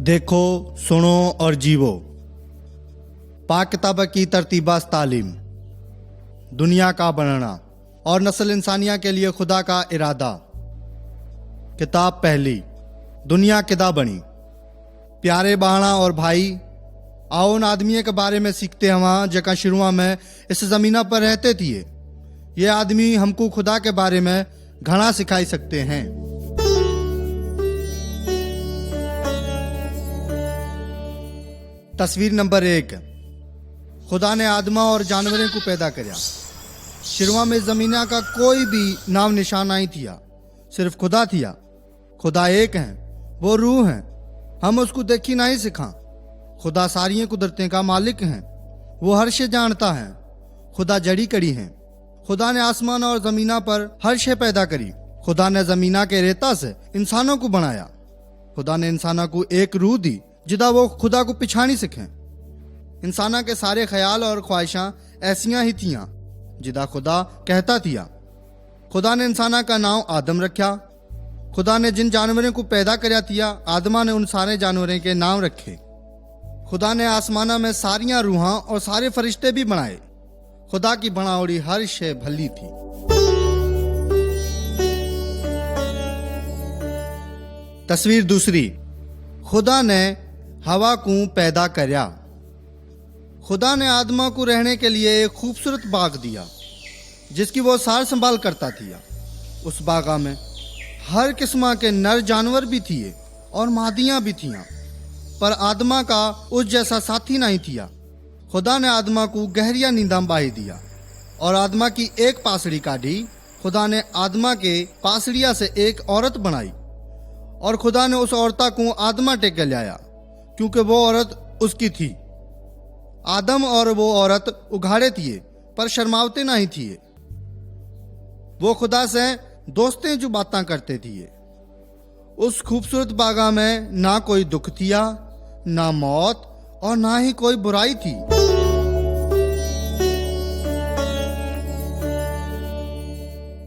देखो, सुनो और जीवो। पाक किताब की तरतीबास तालीम, दुनिया का बनना और नस्ल इंसानिया के लिए खुदा का इरादा। किताब पहली, दुनिया किदा बनी। प्यारे बाणा और भाई, आओ उन आदमी के बारे में सीखते हवा जका शुरुआ में इस जमीना पर रहते थे। ये आदमी हमको खुदा के बारे में घना सिखाई सकते हैं। तस्वीर नंबर 1। खुदा ने आदमा और जानवरों को पैदा करया। शुरुआ में जमीना का कोई भी नाम निशान नहीं थिया, सिर्फ खुदा थिया। खुदा एक है, वो रूह है, हम उसको देखी नहीं सिखा। खुदा सारी कुदरतें का मालिक है, वो हर शे जानता है। खुदा जड़ी कड़ी है। खुदा ने आसमान और जमीना पर हर शे पैदा करी। खुदा ने जमीना के रेता से इंसानों को बनाया। खुदा ने इंसानों को एक रूह दी जिदा वो खुदा को पिछानी सीखें। इंसाना के सारे ख्याल और ख्वाहिशां ऐसियां ही थियां जिदा खुदा कहता थिया। खुदा ने इंसाना का नाम आदम रखा। खुदा ने जिन जानवरों को पैदा करया थिया, आदमा ने उन सारे जानवरों के नाम रखे। खुदा ने आसमाना में सारियां रूहां और सारे फरिश्ते भी बनाए। खुदा की बनावड़ी हर शे भली थी। तस्वीर दूसरी, खुदा ने हवा को पैदा करया। खुदा ने आदमा को रहने के लिए एक खूबसूरत बाग दिया जिसकी वो सार संभाल करता थिया। उस बागा में हर किस्म के नर जानवर भी थिए और मादियां भी थियां, पर आदमा का उस जैसा साथी नहीं थिया। खुदा ने आदमा को गहरिया नींदा बाही दिया और आदमा की एक पासड़ी काटी। खुदा ने आदमा के पासड़िया से एक औरत बनाई और खुदा ने उस औरत को आदमा टेक के लाया, क्योंकि वो औरत उसकी थी। आदम और वो औरत उघाड़े थिए पर शर्मावते नहीं थिए। वो खुदा से दोस्तें जो बातें करते थिए। उस खूबसूरत बागा में ना कोई दुख थिया, ना मौत और ना ही कोई बुराई थी।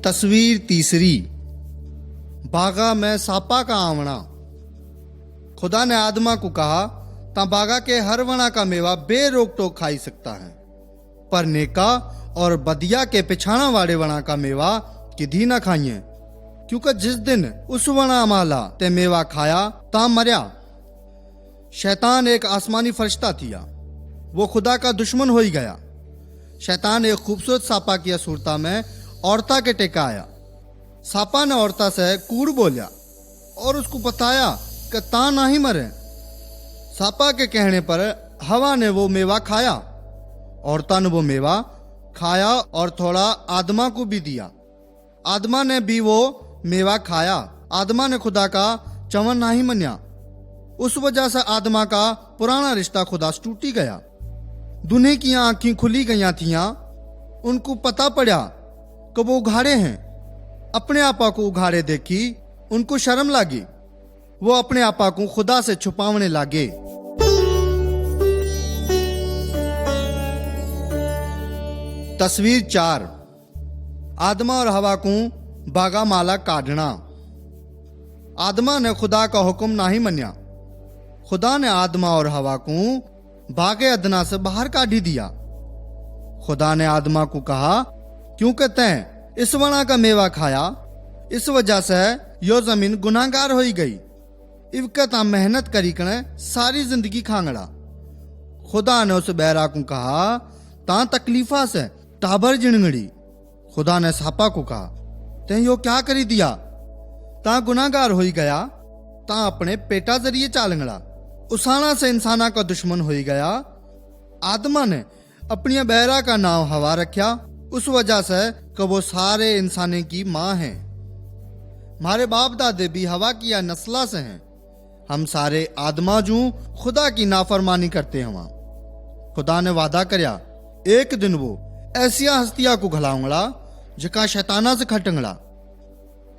तस्वीर तीसरी, बागा में सांपा का आवना। खुदा ने आदमा को कहा, ता बागा के हर वना का मेवा बेरोक टोक खाई सकता है, पर नेका और बदिया के पिछाना वाले वना का मेवा किधी ना खाइए, क्योंकि जिस दिन उस वना माला ते मेवा खाया ता मरया। शैतान एक आसमानी फरिश्ता थिया, वो खुदा का दुश्मन हो ही गया। शैतान एक खूबसूरत सांपा की सूरता में औरता के टेका आया। सांपा ने औरता से कूड़ बोलिया और उसको बताया कि ता ना ही मरे। सांपा के कहने पर हवा ने वो मेवा खाया। औरता ने वो मेवा खाया और थोड़ा आदमा को भी दिया। आदमा ने भी वो मेवा खाया। आदमा ने खुदा का चवन नहीं मनिया। उस वजह से आदमा का पुराना रिश्ता खुदा से टूटी गया। दुनिया की आंखें खुली गई थियां। उनको पता पड़ा कि वो उघाड़े हैं। अपने आपा को उघाड़े देखी उनको शर्म लगी। वो अपने आपा को खुदा से छुपावने लगे। तस्वीर 4, आदमा और हवा को बागा माला काटना। आदमा ने खुदा का हुक्म नहीं मनिया। खुदा ने आदमा और हवा को बागे अदना से बाहर काट दिया। खुदा ने आदमा को कहा, क्योंकि तैं इस वना का मेवा खाया, इस वजह से यो जमीन गुनाहगार हो गई। इवकता मेहनत करी कने सारी जिंदगी खांगड़ा। खुदा ने उस बैरा को कहा, ता तकलीफा से टाबर जिणगड़ी। खुदा ने सांपा को कहा, ते यो क्या करी दिया? ता गुनाहगार हो गया, ता अपने पेटा जरिए चालंगड़ा। उसाना से इंसाना का दुश्मन हो गया। आदमा ने अपनी बैरा का नाम हवा रखा, उस वजह से कि वो सारे इंसाने की माँ है। हमारे बाप दादे भी हवा की या नस्ला से हैं। हम सारे आदमा जू खुदा की नाफरमानी करते हैं। खुदा ने वादा करया, एक दिन वो ऐसिया हस्तिया को घलाऊंगड़ा जका शैताना से खटंगड़ा।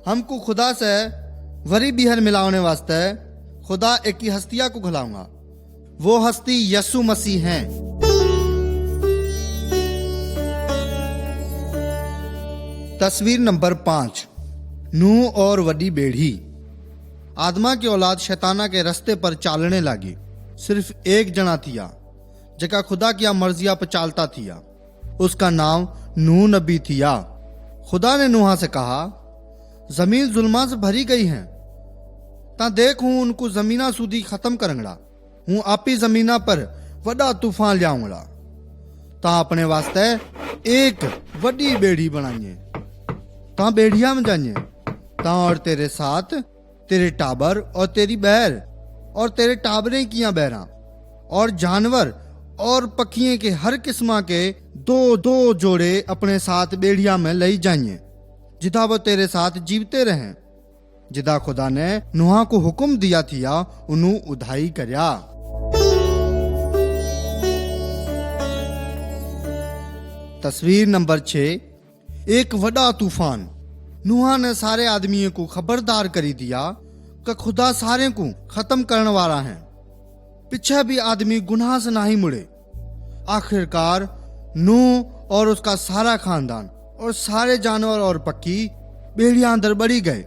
हमको खुदा से वरी बिहर मिलाने वास्ते खुदा एक ही हस्तिया को घलाऊंगा। वो हस्ती यसु मसीह हैं। तस्वीर नंबर 5, नूह और वडी बेड़ी। आदमा की औलाद शैताना के रस्ते पर चालने लगी। सिर्फ एक जना थिया जका खुदा की मर्जिया पर चालता थिया, उसका नाम नूह नबी थिया। खुदा ने नूहा से कहा, जमीन जुल्मा से भरी गई है, ता देख हूं उनको जमीना सूदी खत्म करंगड़ा, हूं आपी जमीना पर वड़ा तूफान लियाऊंगा, ता अपने वास्ते एक वडी बेड़ी बनाइए, ता बेड़िया में जाइए, ता और तेरे साथ तेरे टाबर और तेरी बहर और तेरे टाबरे किया बहरा और जानवर और पखियों के हर किस्म के दो दो जोड़े अपने साथ बेड़िया में ले जाइए, जिदा वो तेरे साथ जीवते रहें, जिदा खुदा ने नूहा को हुक्म दिया थिया उन्हों उधाई करया। तस्वीर नंबर 6, एक वड़ा तूफान। नूहा ने सारे आदमियों को खबरदार करी दिया कि खुदा सारे को खत्म करने वाला है। पीछे भी आदमी गुनाह से नहीं मुड़े। आखिरकार नूह और उसका सारा खानदान और सारे जानवर और पक्षी बेड़िया अंदर बढ़ी गए।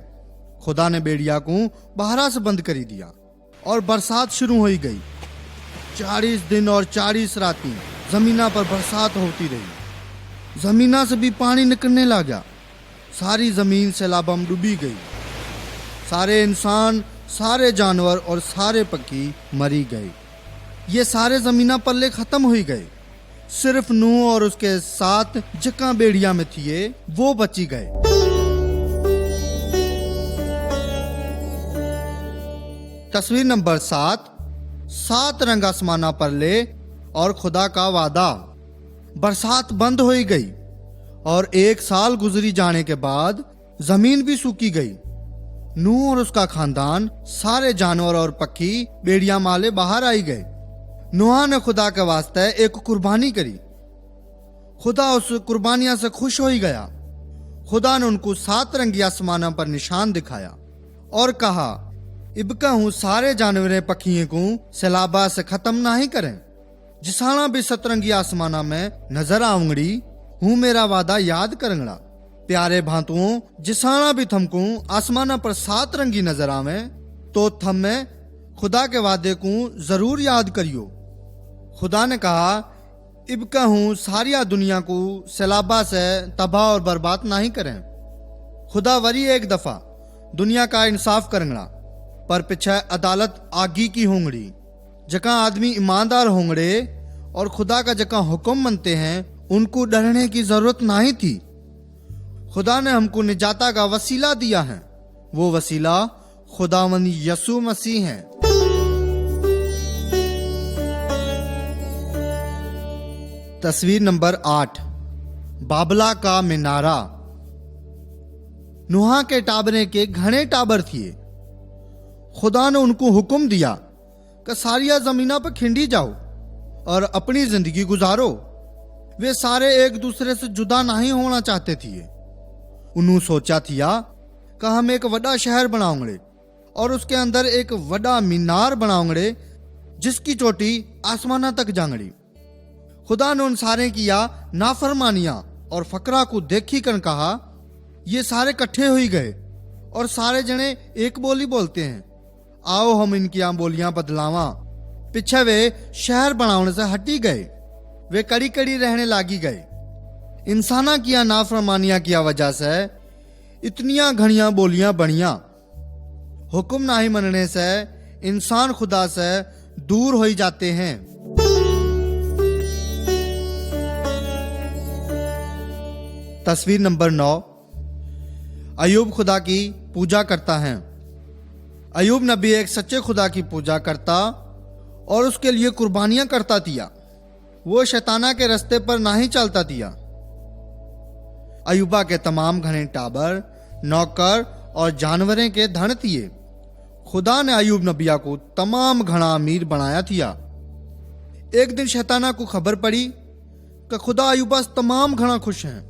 खुदा ने बेड़िया को बाहर से बंद करी दिया और बरसात शुरू हो गई। 40 दिन और 40 रातें जमीना पर बरसात होती रही। जमीना से भी पानी निकलने लगा। सारी जमीन सैलाब में डूबी गई। सारे इंसान, सारे जानवर और सारे पक्षी मरी गए। ये सारे जमीना पल्ले खत्म हो गए। सिर्फ नूह और उसके साथ जका बेड़िया में थिए वो बची गए। तस्वीर नंबर 7, 7 रंग आसमाना पल्ले और खुदा का वादा। बरसात बंद हो गई और 1 साल गुजरी जाने के बाद जमीन भी सूखी गई। नूह और उसका खानदान, सारे जानवर और पक्षी बेड़िया माले बाहर आई गए। नूहा ने खुदा के वास्ते एक कुर्बानी करी। खुदा उस कुर्बानिया से खुश हो ही गया। खुदा ने उनको 7 रंगी आसमानों पर निशान दिखाया और कहा, इबका हूं सारे जानवरें पक्षियों को सैलाबा से खत्म नहीं करें। जिसाना भी 7 आसमाना में नजर आऊंगड़ी हूं मेरा वादा याद करंगड़ा। प्यारे भांतुओं, जिसाना भी थमको आसमाना पर 7 रंगी नजर आवे तो थम में खुदा के वादे को जरूर याद करियो। खुदा ने कहा, इबका हूं सारिया दुनिया को सैलाबा से तबाह और बर्बाद नहीं करें। खुदा वरी एक दफा दुनिया का इंसाफ करंगड़ा, पर पीछे अदालत आगी की होंगड़ी। जका आदमी ईमानदार होंगड़े और खुदा का जका हुक्म मनते हैं उनको डरने की जरूरत नहीं थी। खुदा ने हमको निजाता का वसीला दिया है। वो वसीला खुदावंद यसु मसीह है। तस्वीर नंबर 8, बाबला का मिनारा। नूहा के टाबरे के घने टाबर थिए। खुदा ने उनको हुक्म दिया कि सारिया जमीना पर खिंडी जाओ और अपनी जिंदगी गुजारो। वे सारे एक दूसरे से जुदा नहीं होना चाहते थे। उन्होंने सोचा थिया कि हम एक वड़ा शहर बनाओगे और उसके अंदर एक वड़ा मीनार बनाओगे जिसकी चोटी आसमाना तक जांगड़ी। खुदा ने उन सारे किया नाफरमानिया और फकरा को देखी कर कहा, ये सारे इकट्ठे हो गए और सारे जने एक बोली बोलते हैं। आओ हम इनकी बोलियां बदलावा। पीछे वे शहर बनाने से हटी गए। वे कड़ी कड़ी रहने लागी गए। इंसाना किया नाफरमानिया किया वजह से इतनिया घड़िया बोलियां बनिया। हुक्म नहीं मनने से इंसान खुदा से दूर हो जाते हैं। तस्वीर नंबर 9, अयूब खुदा की पूजा करता है। अयूब नबी एक सच्चे खुदा की पूजा करता और उसके लिए कुर्बानियां करता थिया। वो शैताना के रास्ते पर नहीं चलता थिया। अयूबा के तमाम घने टाबर, नौकर और जानवरें के धन थिए। खुदा ने अयूब नबिया को तमाम घना अमीर बनाया थिया। एक दिन शैताना को खबर पड़ी कि खुदा अयूबा से तमाम घना खुश हैं।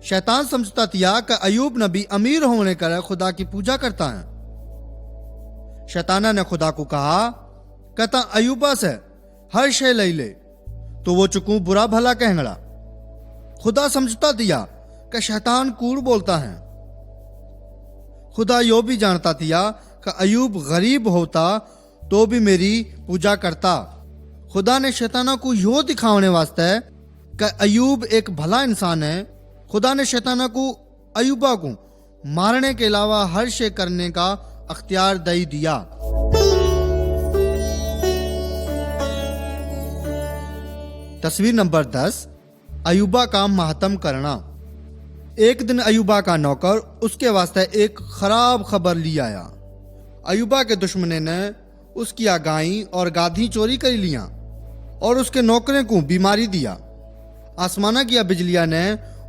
शैतान समझता थिया कि अयूब नबी अमीर होने कर खुदा की पूजा करता है। शैताना ने खुदा को कहा, कहता अयूबा से हर शे ले ले तो वो चुकू बुरा भला कहंगड़ा। खुदा समझता दिया कि शैतान कूड़ बोलता है। खुदा यो भी जानता थिया कि अयूब गरीब होता तो भी मेरी पूजा करता। खुदा ने शैताना को यो दिखाने वास्ते कि अयूब एक भला इंसान है, खुदा ने शैताना को अयूबा को मारने के अलावा हर शे करने का अख्तियार दे दिया। तस्वीर नंबर 10, अयूबा का माहतम करना। एक दिन अयूबा का नौकर उसके वास्ते एक खराब खबर ली आया। अयूबा के दुश्मने ने उसकी गायें और गाधी चोरी कर लिया और उसके नौकरे को बीमारी दिया। आसमाना की बिजलियां ने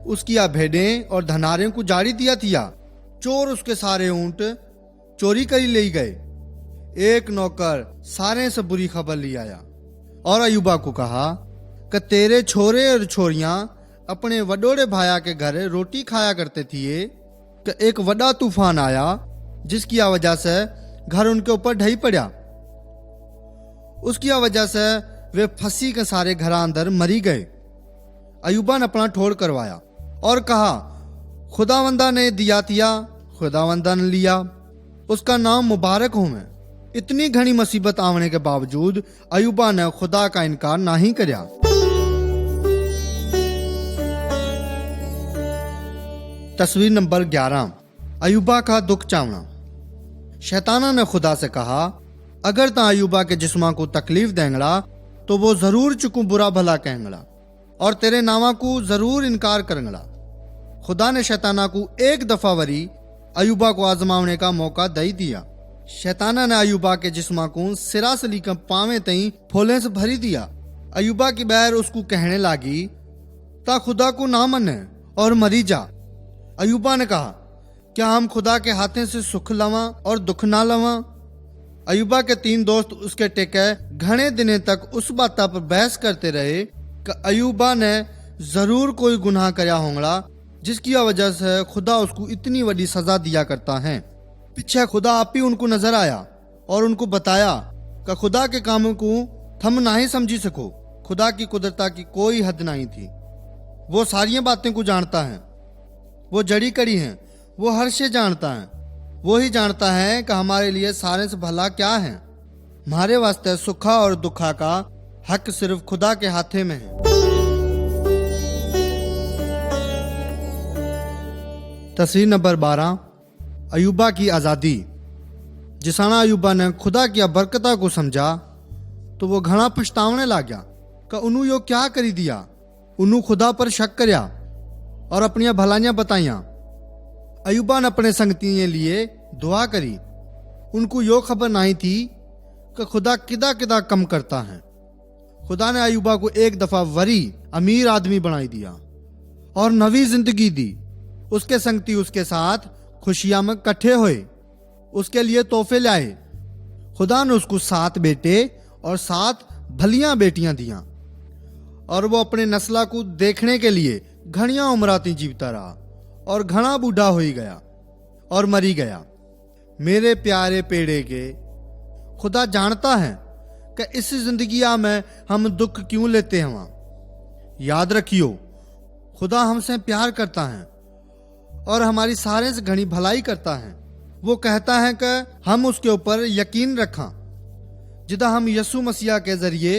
उसकी भेड़ें और धनारे को जारी दिया थिया। चोर उसके सारे ऊंट चोरी कर ले गए। एक नौकर सारे से बुरी खबर ले आया और अयूबा को कहा कि तेरे छोरे और छोरियां अपने वडोड़े भाया के घर रोटी खाया करते थे कि एक बड़ा तूफान आया जिसकी वजह से घर उनके ऊपर ढही पड़ा। उसकी वजह से वे फंसी के सारे घर अंदर मरी गए। अयूबा ने अपना ठोड़ करवाया और कहा, खुदावंदा ने दिया थिया, खुदावंदा ने लिया, उसका नाम मुबारक हो। मैं इतनी घनी मुसीबत आने के बावजूद अयूबा ने खुदा का इनकार नहीं किया। तस्वीर नंबर 11, अयूबा का दुख चावना। शैताना ने खुदा से कहा, अगर ता अयूबा के जिस्मा को तकलीफ देंगड़ा तो वो जरूर चुकू बुरा भला कहेंगड़ा और तेरे नामा को जरूर इनकार करेंगड़ा। खुदा ने शैताना को एक दफा वरी अयूबा को आजमाने का मौका दे दिया। शैताना ने अयूबा के जिस्मा को सिरा से लेकर पावे तई फोले से भरी दिया। अयूबा की बैर उसको कहने लगी, ता खुदा को ना मने और मरी जा। अयूबा ने कहा, क्या हम खुदा के हाथे से सुख लवा और दुख ना लवा? अयूबा के 3 दोस्त उसके टेके घने दिने तक उस बात पर बहस करते रहे कि अयूबा ने जरूर कोई गुनाह करया होगा जिसकी वजह से खुदा उसको इतनी बड़ी सजा दिया करता है। पीछे खुदा आप ही उनको नजर आया और उनको बताया कि खुदा के कामों को थम नहीं समझी सको। खुदा की कुदरता की कोई हद नहीं थी। वो सारी बातें को जानता है, वो जड़ी कड़ी हैं, वो हर शे जानता है। वो ही जानता है कि हमारे लिए सारे से भला क्या है। हमारे वास्ते सुखा और दुखा का हक सिर्फ खुदा के हाथे में है। तस्वीर नंबर 12, अयूबा की आज़ादी। जिसाना अयूबा ने खुदा की बरकता को समझा तो वो घना पछतावने लग गया कि उन्होंने यो क्या करी दिया। उन्होंने खुदा पर शक करया और अपनी भलाइयां बताइया। अयूबा ने अपने संगतियों लिए दुआ करी। उनको यो खबर नहीं थी कि खुदा किदा किदा कम करता है। खुदा ने अयूबा को एक दफा वरी अमीर आदमी बनाई दिया और नवी जिंदगी दी। उसके संगती उसके साथ खुशियां में इकट्ठे हुए, उसके लिए तोहफे लाए। खुदा ने उसको 7 बेटे और 7 भलियां बेटियां दिया और वो अपने नस्ला को देखने के लिए घनिया उम्राती जीवता रहा और घना बूढ़ा हो ही गया और मरी गया। मेरे प्यारे पेड़े के, खुदा जानता है कि इस जिंदगी में हम दुख क्यों लेते हैं। याद रखियो, खुदा हमसे प्यार करता है और हमारी सारे से घनी भलाई करता है। वो कहता है कि हम उसके ऊपर यकीन रखा, जिदा हम यसु मसीहा के जरिए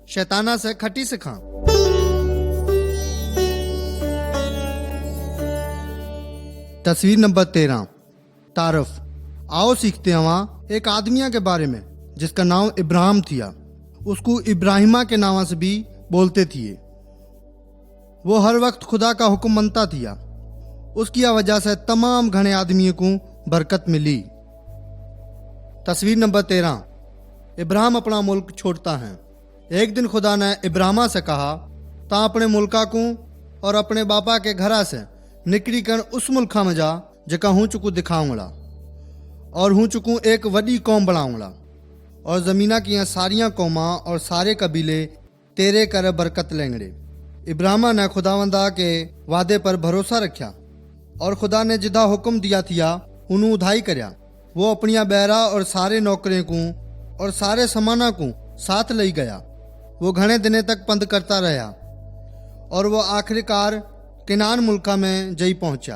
शैताना से खटी सिखा। तस्वीर नंबर 13, तारफ। आओ सीखते हैं वहाँ एक आदमिया के बारे में जिसका नाम इब्राहिम थिया। उसको इब्राहिमा के नाम से भी बोलते थे। वो हर वक्त खुदा का हुक्म मनता थिया। उसकी वजह से तमाम घने आदमियों को बरकत मिली। तस्वीर नंबर 13, इब्राहिम अपना मुल्क छोड़ता है। एक दिन खुदा ने इब्राहिमा से कहा, ता अपने मुल्का को और अपने बापा के घरा से निकली कर उस मुल्का में जा जका हूँ चुकू दिखाऊंगा और हूँ चुकू एक वडी कौम बनाऊंगा और जमीना की सारियां कौमा और सारे कबीले तेरे कर बरकत लेंगे। इब्राहिमा ने खुदावंदा के वादे पर भरोसा रखा और खुदा ने जिदा हुक्म दिया थिया उन्होंने उधाई करया। वो अपनिया बैरा और सारे नौकरे को और सारे समाना को साथ ले गया। वो घने दिने तक पंद करता रहा और वो आखिरकार किनान मुल्का में जई पहुंचा।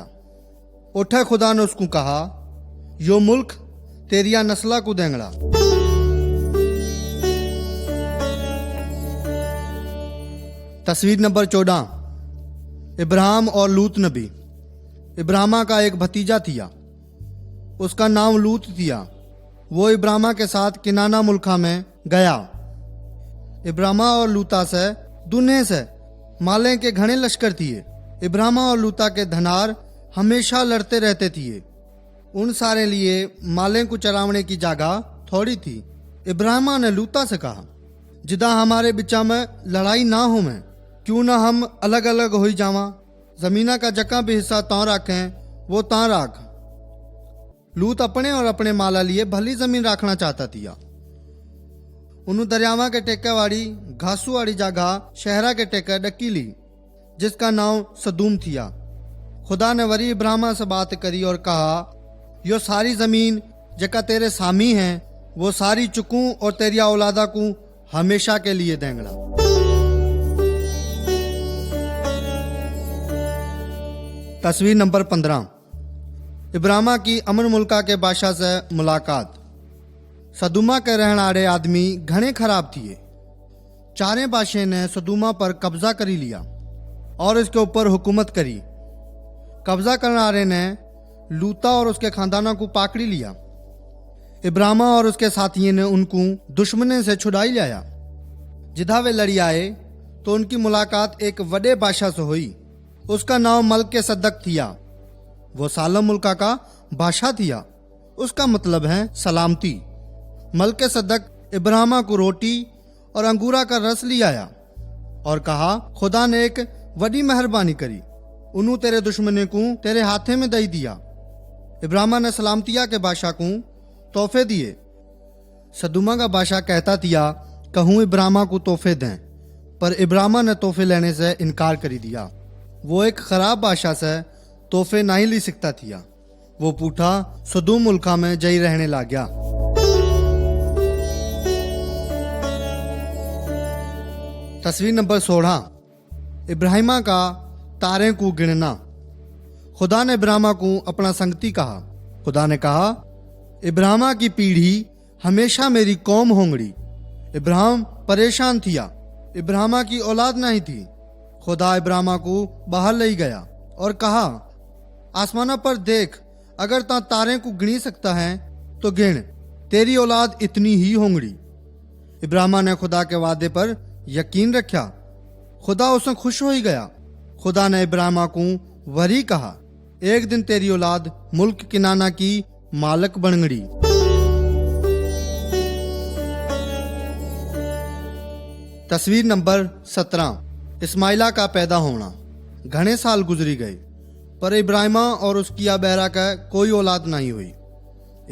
उठे खुदा ने उसको कहा, यो मुल्क तेरिया नस्ला को देंगड़ा। तस्वीर नंबर 14। इब्राहिम और लूत नबी। इब्राहिम का एक भतीजा थिया, उसका नाम लूत थिया। वो इब्राहिम के साथ किनाना मुल्का में गया। इब्राहिम और लूता से दुने से माले के घने लश्कर थिए। इब्राहिम और लूता के धनार हमेशा लड़ते रहते थिए। उन सारे लिए माले को चरावने की जगह थोड़ी थी। इब्राहिम ने लूता से कहा, जिदा हमारे बिचा में लड़ाई ना हो में, क्यों ना हम अलग अलग हो जावा। जमीना का जका भी हिस्सा तां रखें वो तां राख। लूत अपने और अपने माला लिए भली जमीन रखना चाहता थिया। उन्होंने दरियावा के टेके वाली घासू वाली जगह शहरा के टेके डकी ली, जिसका नाम सदूम थिया। खुदा ने वरी इब्राहिम से बात करी और कहा, यो सारी जमीन जका तेरे सामी है वो सारी चुकूं और तेरी औलादा को हमेशा के लिए देंगड़ा। तस्वीर नंबर 15। इब्राहिम की अमन मुल्का के बादशाह से मुलाकात। सदुमा के रहने वाले आदमी घने खराब थिए। चारे बादशाह ने सदुमा पर कब्जा करी लिया और इसके ऊपर हुकूमत करी। कब्जा करने वाले ने लूता और उसके खानदानों को पाकड़ी लिया। इब्राहिम और उसके साथियों ने उनको दुश्मने से छुड़ाई लाया। जिधा वे लड़ी आए तो उनकी मुलाकात एक बड़े बादशाह से हुई। उसका नाम मलके सदक थिया। वो सालम मुल्का का बादशाह थिया। उसका मतलब है सलामती। मलके सदक इब्राहिम को रोटी और अंगूरा का रस ले आया और कहा, खुदा ने एक बड़ी मेहरबानी करी, उन्होंने तेरे दुश्मने को तेरे हाथे में दे दिया। इब्राहिम ने सलामतिया के बादशाह को तोहफे दिए। सदुमा का बादशाह कहता थिया, कहूँ इब्राहिम को तोहफे दें, पर इब्राहिम ने तोहफे लेने से इनकार कर दिया। वो एक खराब बादशाह से तोहफे नहीं ले सकता थिया। वो पूठा सदूम मुल्का में जई रहने लग गया। तस्वीर नंबर 16। इब्राहिम का तारे को गिनना। खुदा ने इब्राहिम को अपना संगती कहा। खुदा ने कहा, इब्राहिम की पीढ़ी हमेशा मेरी कौम होंगड़ी। इब्राहिम परेशान थिया, इब्राहिम की औलाद नहीं थी। खुदा इब्राहिम को बाहर ले गया और कहा, आसमाना पर देख, अगर ता तारे को गिनी सकता है तो गिन, तेरी औलाद इतनी ही होंगड़ी। इब्राहिम ने खुदा के वादे पर यकीन रखा। खुदा उससे खुश हो ही गया। खुदा ने इब्राहिम को वरी कहा, एक दिन तेरी औलाद मुल्क किनाना की मालक बनगड़ी। तस्वीर नंबर 17। इस्माइला का पैदा होना। घने साल गुजरी गए पर इब्राहिम और उसकी बहरा का कोई औलाद नहीं हुई।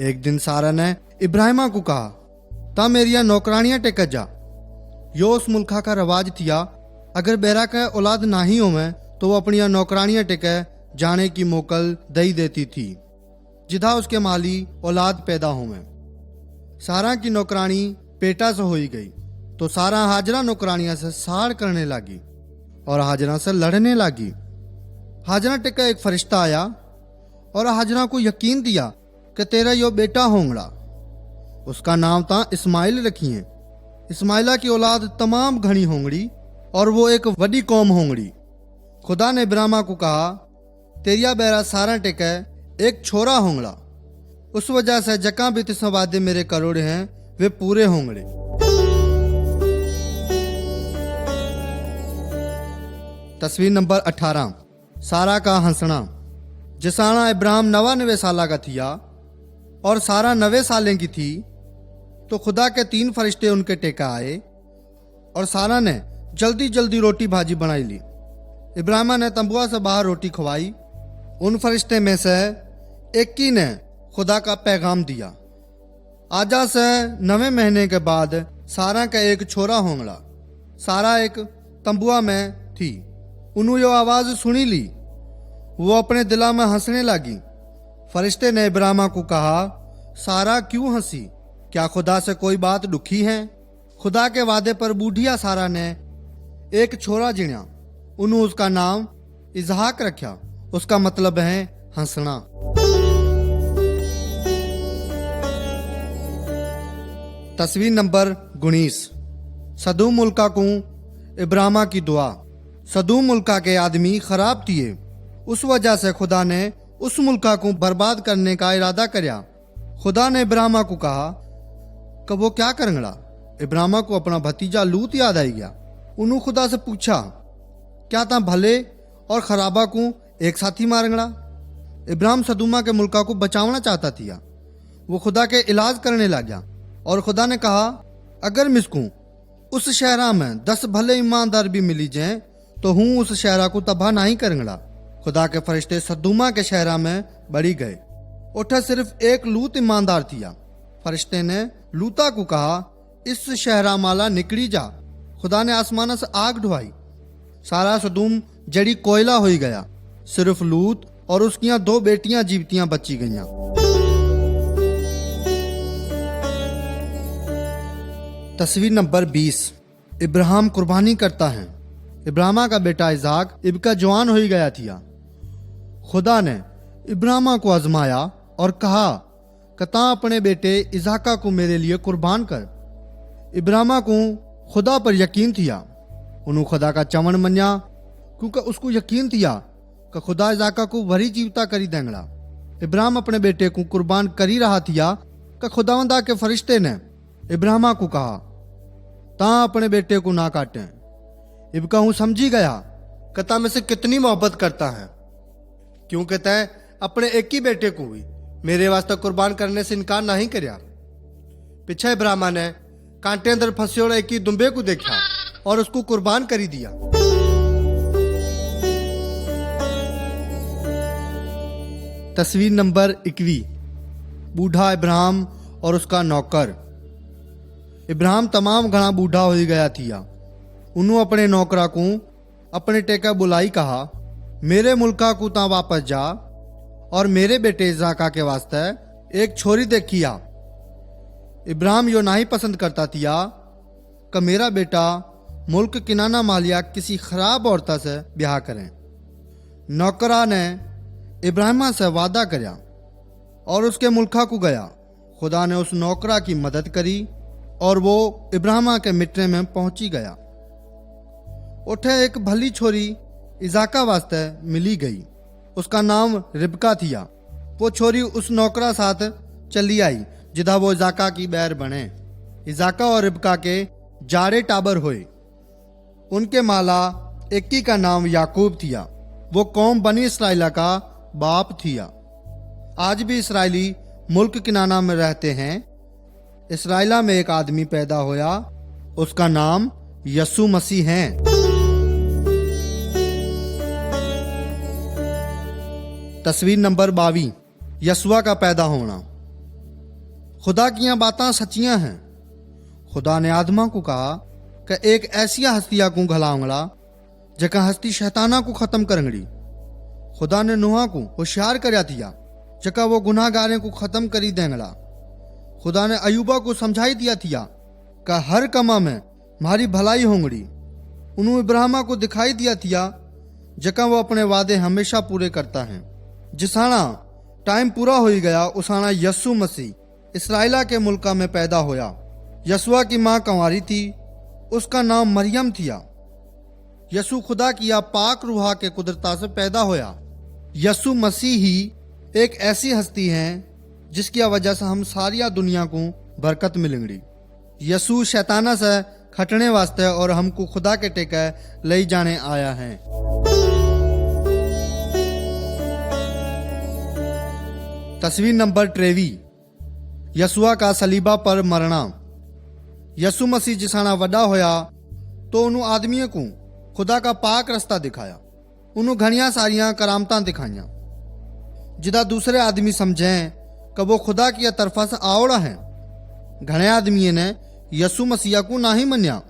एक दिन सारा ने इब्राहिम को कहा, ता मेरिया नौकरानियां टेक जा। यो उस मुल्का का रवाज थिया, अगर बहरा का औलाद नहीं हो में तो वो अपनी नौकरानियां टेके जाने की मोकल दई देती थी, जिधा उसके माली औलाद पैदा हो में। सारा की नौकरानी पेटा से होई गई तो सारा हाजरा नौकरानियां से साड़ करने लगी और हाजरा से लड़ने लगी। हाजरा टेका एक फरिश्ता आया और हाजरा को यकीन दिया कि तेरा यो बेटा होंगड़ा। उसका नाम था इस्माइल रखिए। इस्माइला की औलाद तमाम घनी होंगड़ी और वो एक बड़ी कौम होंगड़ी। खुदा ने इब्राहिम को कहा, तेरिया बेरा सारा टेके एक छोरा होंगड़ा। उस वजह से जका भी तिस वादे मेरे करोड़े हैं वे पूरे होंगड़े। तस्वीर नंबर 18। सारा का हंसना। जिसाना इब्राहिम 99 साल का थिया और सारा 9 सालें की थी तो खुदा के 3 फरिश्ते उनके टेका आए और सारा ने जल्दी जल्दी रोटी भाजी बनाई ली। इब्राहिम ने तंबुआ से बाहर रोटी खवाई। उन फरिश्ते में से एक ही ने खुदा का पैगाम दिया, आजा से 9 महीने के बाद सारा का एक छोरा होंगड़ा। सारा एक तंबुआ में थी। उन्होंने यो आवाज सुनी ली। वो अपने दिला में हंसने लगी। फरिश्ते ने इब्राहिम को कहा, सारा क्यों हंसी? क्या खुदा से कोई बात दुखी है? खुदा के वादे पर बूढ़िया सारा ने एक छोरा जिणा। उन्होंने उसका नाम इसहाक रखा। उसका मतलब है हंसना। तस्वीर नंबर 19। सदूम मुल्का को इब्राहिम की दुआ। सदूम मुल्का के आदमी खराब थिए, उस वजह से खुदा ने उस मुल्का को बर्बाद करने का इरादा करया। खुदा ने इब्राहिम को कहा कि वो क्या करेंगड़ा। इब्राहिम को अपना भतीजा लूत याद आई गया। उन्होंने खुदा से पूछा, क्या ता भले और खराबा को एक साथ ही मारेंगड़ा। इब्राहिम सदूमा के मुल्का को बचावना चाहता थिया। वो खुदा के इलाज करने लगा और खुदा ने कहा, अगर मिसकूं उस शहरा में 10 भले ईमानदार भी मिली जाए तो हूं उस शहरा को तबाह नहीं करेंगड़ा। खुदा के फरिश्ते सदूमा के शहरा में बढ़ी गए। उठा सिर्फ एक लूत ईमानदार थिया। फरिश्ते ने लूता को कहा, इस शहरा माला निकली जा। खुदा ने आसमाना से आग ढुआई, सारा सदूम जड़ी कोयला हो गया। सिर्फ लूत और उसकी 2 बेटियां जीवतियां बची गईं। तस्वीर नंबर 20। इब्राहिम कुर्बानी करता है। इब्राहिम का बेटा इजाक इबका जवान हो गया थिया। खुदा ने इब्राहिम को आजमाया और कहा कि ता अपने बेटे इजाका को मेरे लिए कुर्बान कर। इब्राहिम को खुदा पर यकीन थिया। उन्होंने खुदा का चमन मनिया, क्योंकि उसको यकीन थिया कि खुदा इजाका को भरी जीवता करी देंगड़ा। इब्राहिम अपने बेटे को कुर्बान करी रहा थिया कि खुदावंदा के फरिश्ते ने इब्राहिम को कहा, ता अपने बेटे को ना काटे। इबका हूं समझी गया कि ता में से कितनी मोहब्बत करता है, क्योंकि तय अपने एक ही बेटे को भी मेरे वास्ते कुर्बान करने से इनकार नहीं करया। पीछे इब्राहिम ने कांटे अंदर फंसे हुए एक ही दुम्बे को देखा और उसको कुर्बान करी दिया। तस्वीर नंबर 21। बूढ़ा इब्राहिम और उसका नौकर। इब्राहिम तमाम घना बूढ़ा हो गया थिया। उन्होंने अपने नौकरा को अपने टेका बुलाई कहा, मेरे मुल्का को ता वापस जा और मेरे बेटे इजाका के वास्ते एक छोरी देखिया। इब्राहिम यो नहीं पसंद करता थिया कि मेरा बेटा मुल्क किनाना मालिया किसी खराब औरत से ब्याह करें। नौकरा ने इब्राहिम से वादा करया और उसके मुल्का को गया। खुदा ने उस नौकरा की मदद करी और वो इब्राहिम के मिटने में पहुंची गया। उठे एक भली छोरी इजाका वास्ते मिली गई। उसका नाम रिबका थिया। वो छोरी उस नौकरा साथ चली आई जिदा वो इजाका की बैर बने। इजाका और रिबका के जारे टाबर हुए। उनके माला एक का नाम याकूब थिया। वो कौम बनी इसराइला का बाप थिया। आज भी इसराइली मुल्क किनाना में रहते हैं। इसराइला में एक आदमी पैदा होया, उसका नाम यसु मसीह है। तस्वीर नंबर 22। यसुआ का पैदा होना। खुदा की बातें सच्चियां हैं। खुदा ने आदमा को कहा कि एक ऐसी हस्तिया को घलाऊंगड़ा जका हस्ती शैताना को खत्म करेंगड़ी। खुदा ने नूहा को होशियार करया थिया जका वो गुनाहगारे को खत्म करी देंगड़ा। खुदा ने अयूबा को समझाई दिया थिया कि हर कमा में मारी भलाई होंगड़ी। उन्होंने इब्राहिम को दिखाई दिया थिया जका वो अपने वादे हमेशा पूरे करता है। जिसाना टाइम पूरा हो गया उसाना यसु मसीह इसराइला के मुल्का में पैदा होया। यसुआ की माँ कंवारी थी, उसका नाम मरियम थिया। यसु खुदा की या पाक रूहा के कुदरता से पैदा होया। यसु मसीह ही एक ऐसी हस्ती है जिसकी वजह से हम सारी दुनिया को बरकत मिलेंगी। यसु शैताना से खटने वास्ते और हमको खुदा के टेके ले जाने आया है। तस्वीर नंबर 23। यसुआ का सलीबा पर मरना। यसु मसीह जिसाना वड्डा होया तो उन्होंने आदमियों को खुदा का पाक रास्ता दिखाया। उन्होंने घनिया सारियां करामतां दिखाइया जिदा दूसरे आदमी समझें कि वो खुदा की तरफा से आवड़ा है। घने आदमी ने यसु मसीहा को नहीं मनिया।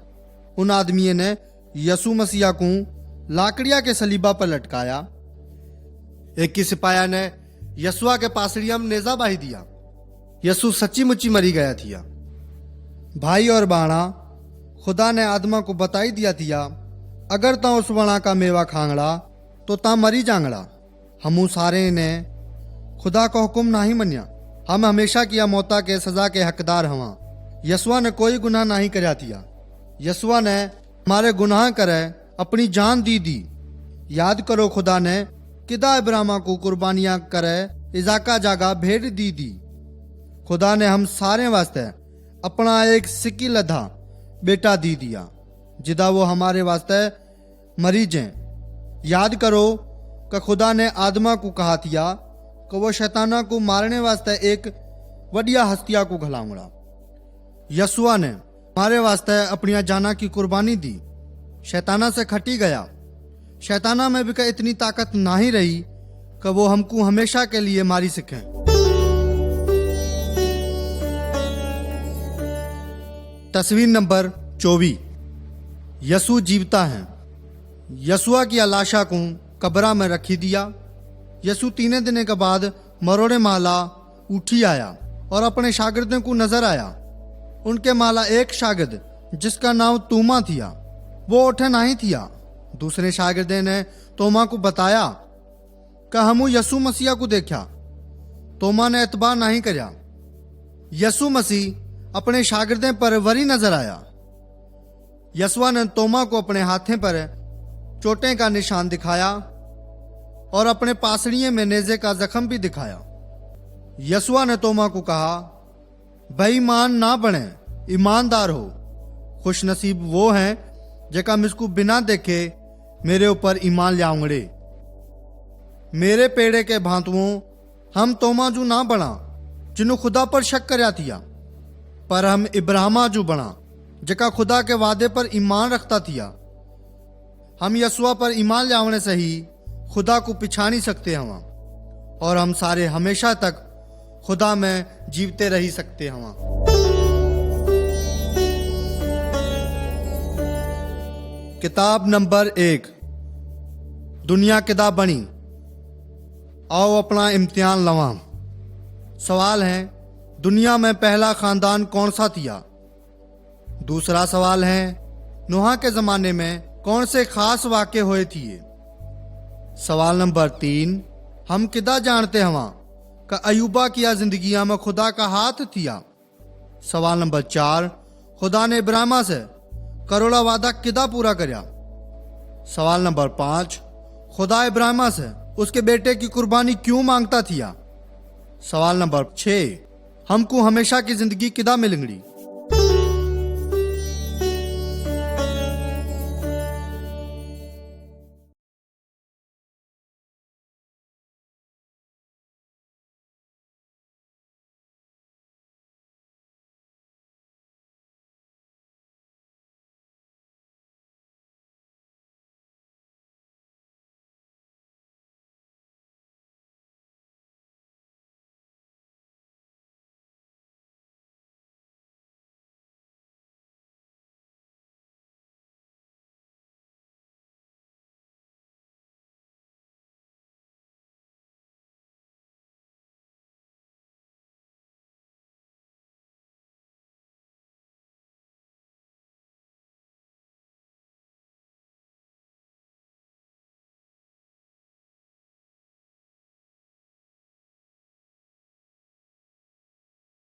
उन आदमी ने यसु मसीहा को लाकड़िया के सलीबा पर लटकाया। एक की सिपाया ने यसुआ के पासड़िया में नेजा बाही दिया। यसु सच्ची मुच्ची मरी गया थिया। भाई और बाणा खुदा ने आदमा को बताई दिया थिया, अगर ता उस वणा का मेवा खांगड़ा तो ता मरी जांगड़ा। हमू सारे ने खुदा का हुक्म नहीं मनिया। हम हमेशा किया मौता के सजा के हकदार हवा। यसुआ ने कोई गुनाह नहीं करया थिया। यसुआ ने हमारे गुनाह करे अपनी जान दी। याद करो खुदा ने किदा इब्राहिम को कुर्बानियां करे इजाका जागा भेंट दी। खुदा ने हम सारे वास्ते अपना एक सिक्की लधा बेटा दी दिया, जिदा वो हमारे वास्ते मरी जाए। याद करो कि खुदा ने आदमा को कहा थिया कि वो शैताना को मारने वास्ते एक वडिया हस्तिया को घलाऊंगा। यसुआ ने हमारे वास्ते अपनी जाना की कुर्बानी दी। शैताना से खटी गया। शैताना में भी इतनी ताकत नहीं रही कि वो हमको हमेशा के लिए मारी सके। तस्वीर नंबर 24। यसु जीवता है। यसुआ की लाशा को कब्रा में रखी दिया। यसु 3 दिन के बाद मरोड़े माला उठी आया और अपने शागिर्दों को नजर आया। उनके माला एक शागिर्द जिसका नाम तोमा थिया वो उठे नहीं थिया। दूसरे शागिर्दे ने तोमा को बताया कि हमू यसु मसीह को देखा। तोमा ने एतबार नहीं करया। यसु मसीह अपने शागिर्दे पर वरी नजर आया। यसुआ ने तोमा को अपने हाथों पर चोटें का निशान दिखाया और अपने पासड़िए में नेजे का जख्म भी दिखाया। यसुआ ने तोमा को कहा, बेईमान ना बने, ईमानदार हो। खुश नसीब वो हैं जेका मिसको बिना देखे मेरे ऊपर ईमान लाऊंगड़े। मेरे पेड़े के भांतुओं हम तोमा जू ना बना जिन्हों खुदा पर शक करया थिया, पर हम इब्राहिमा जू बना जेका खुदा के वादे पर ईमान रखता थिया। हम यसुआ पर ईमान लावने से ही खुदा को पिछानी सकते हवा और हम सारे हमेशा तक खुदा में जीवते रही सकते हवा। किताब नंबर 1। दुनिया किदा बनी। आओ अपना इम्तिहान लवा। सवाल है, दुनिया में पहला खानदान कौन सा थिया। दूसरा सवाल है, नूह के जमाने में कौन से खास वाक़े हुए थिए। सवाल नंबर 3, हम किदा जानते हवा कि अयूबा किया जिंदगिया में खुदा का हाथ थिया। सवाल नंबर 4, खुदा ने इब्राहिम से करोड़ा वादा किदा पूरा करया। सवाल नंबर 5, खुदा इब्राहिम से उसके बेटे की कुर्बानी क्यों मांगता थिया। सवाल नंबर 6, हमको हमेशा की जिंदगी किदा मिलेंगी।